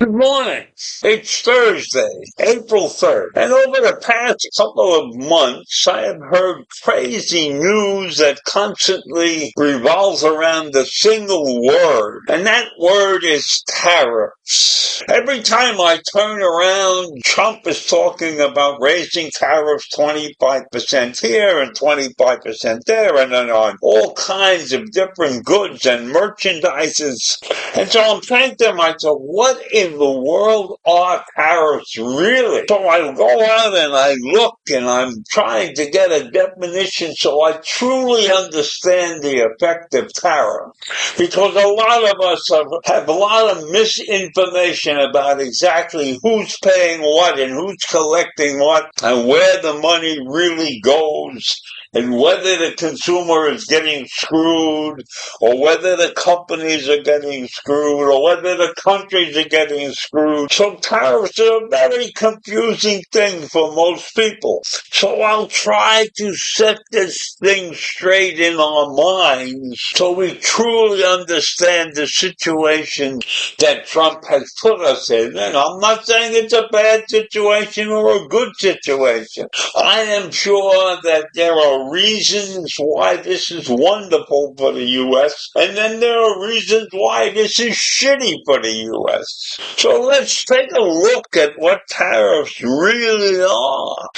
Good morning. It's Thursday, April 3rd, and over the past couple of months, I have heard crazy news that constantly revolves around a single word, and that word is tariffs. Every time I turn around, Trump is talking about raising tariffs 25% here and 25% there, and then on all kinds of different goods and merchandises. And so I'm thinking to myself, what in the world are tariffs really? So I go out and I look and I'm trying to get a definition so I truly understand the effect of tariff. Because a lot of us have a lot of misinformation about exactly who's paying what and who's collecting what and where the money really goes, and whether the consumer is getting screwed, or whether the companies are getting screwed, or whether the countries are getting screwed. So tariffs are a very confusing thing for most people. So I'll try to set this thing straight in our minds so we truly understand the situation that Trump has put us in. And I'm not saying it's a bad situation or a good situation. I am sure that there are reasons why this is wonderful for the U.S., and then there are reasons why this is shitty for the U.S. So let's take a look at what tariffs really are.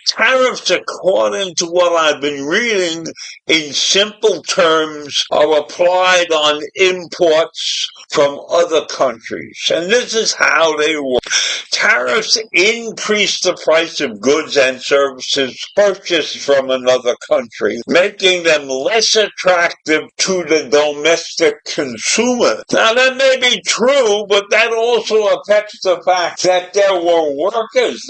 Tariffs, according to what I've been reading, in simple terms, are applied on imports from other countries. And this is how they work. Tariffs increase the price of goods and services purchased from another country, making them less attractive to the domestic consumer. Now, that may be true, but that also affects the fact that there are workers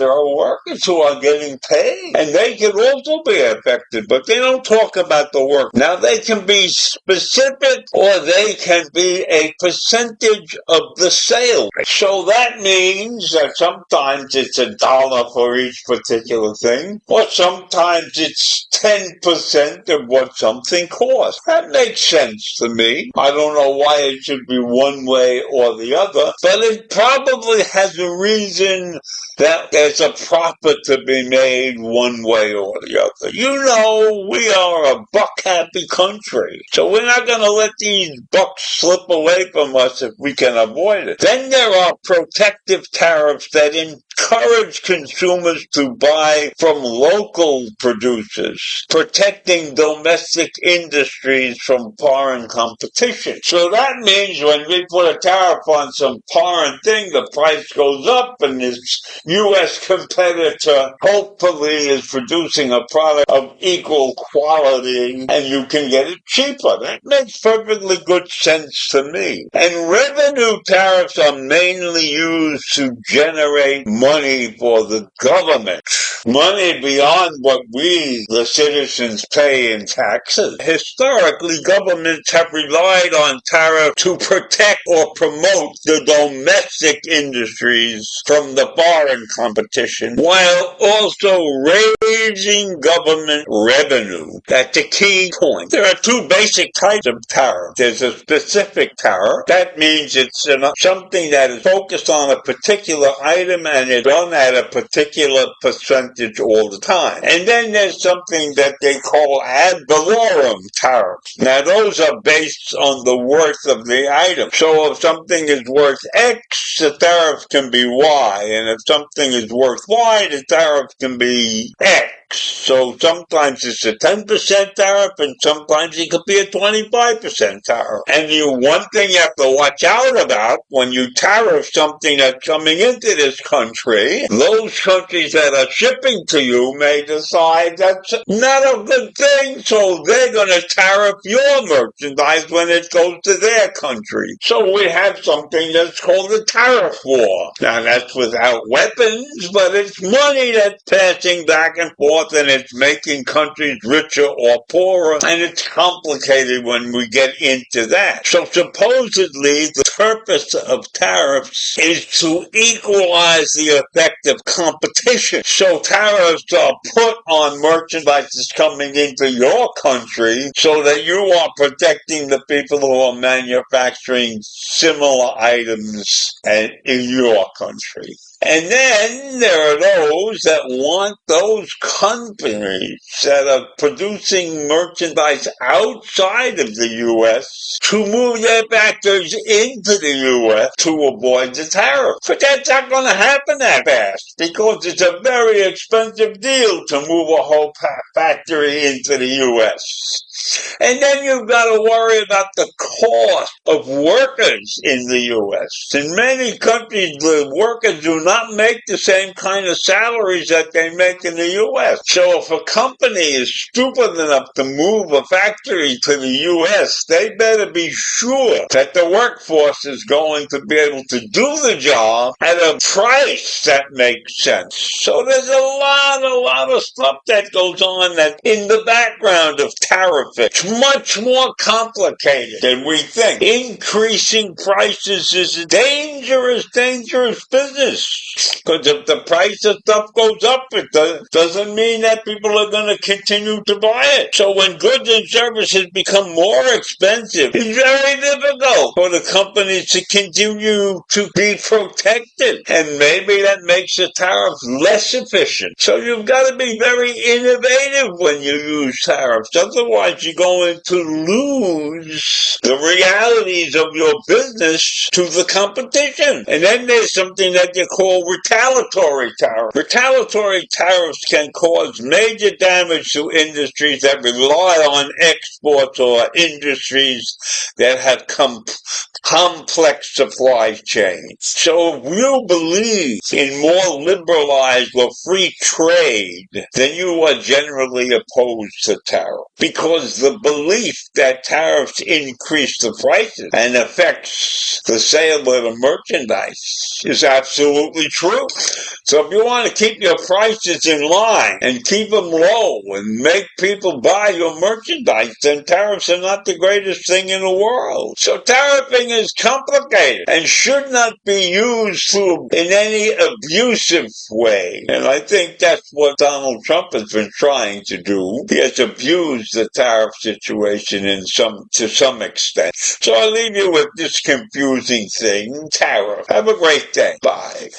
who are getting paid, and they can also be affected, but they don't talk about the work. Now, they can be specific, or they can be a percentage of the sale. So that means that sometimes it's $1 for each particular thing, or sometimes it's 10% of what something costs. That makes sense to me. I don't know why it should be one way or the other, but it probably has a reason that there's a profit to be made one way or the other. You know, we are a buck-happy country, so we're not going to let these bucks slip away from us if we can avoid it. Then there are protective tariffs that encourage consumers to buy from local producers, protecting domestic industries from foreign competition. So that means when we put a tariff on some foreign thing, the price goes up, and this U.S. competitor hopefully is producing a product of equal quality, and you can get it cheaper. That makes perfectly good sense to me. And revenue tariffs are mainly used to generate money for the government. Money beyond what we, the citizens, pay in taxes. Historically, governments have relied on tariffs to protect or promote the domestic industries from the foreign competition, while also raising government revenue. That's a key point. There are two basic types of tariff. There's a specific tariff. That means it's something that is focused on a particular item and is done at a particular percentage percentage all the time. And then there's something that they call ad valorem tariffs. Now, those are based on the worth of the item. So if something is worth X, the tariff can be Y. And if something is worth Y, the tariff can be X. So sometimes it's a 10% tariff, and sometimes it could be a 25% tariff. And one thing you have to watch out about when you tariff something that's coming into this country, those countries that are shipping to you may decide that's not a good thing, so they're going to tariff your merchandise when it goes to their country. So we have something that's called a tariff war. Now that's without weapons, but it's money that's passing back and forth, and it's making countries richer or poorer, and it's complicated when we get into that. So supposedly the purpose of tariffs is to equalize the effect of competition. So tariffs are put on merchandise that's coming into your country so that you are protecting the people who are manufacturing similar items in your country. And then there are those that want those companies that are producing merchandise outside of the U.S. to move their factories into the U.S. to avoid the tariff. But that's not going to happen that fast because it's a very expensive deal to move a whole factory into the U.S. And then you've got to worry about the cost of workers in the U.S. In many countries, the workers do not make the same kind of salaries that they make in the U.S. So if a company is stupid enough to move a factory to the U.S., they better be sure that the workforce is going to be able to do the job at a price that makes sense. So there's a lot of stuff that goes on that in the background of tariff. It's much more complicated than we think. Increasing prices is a dangerous business. Because if the price of stuff goes up, it doesn't mean that people are going to continue to buy it. So when goods and services become more expensive, it's very difficult for the companies to continue to be protected. And maybe that makes the tariff less efficient. So you've got to be very innovative when you use tariffs. Otherwise, you're going to lose the realities of your business to the competition. And then there's something that you call retaliatory tariffs. Retaliatory tariffs can cause major damage to industries that rely on exports or industries that have complex supply chains. So if you believe in more liberalized or free trade, then you are generally opposed to tariffs. Because the belief that tariffs increase the prices and affects the sale of the merchandise is absolutely true. So if you want to keep your prices in line and keep them low and make people buy your merchandise, then tariffs are not the greatest thing in the world. So tariffing is complicated and should not be used in any abusive way. And I think that's what Donald Trump has been trying to do. He has abused the tariff situation to some extent. So I'll leave you with this confusing thing, tariff. Have a great day. Bye.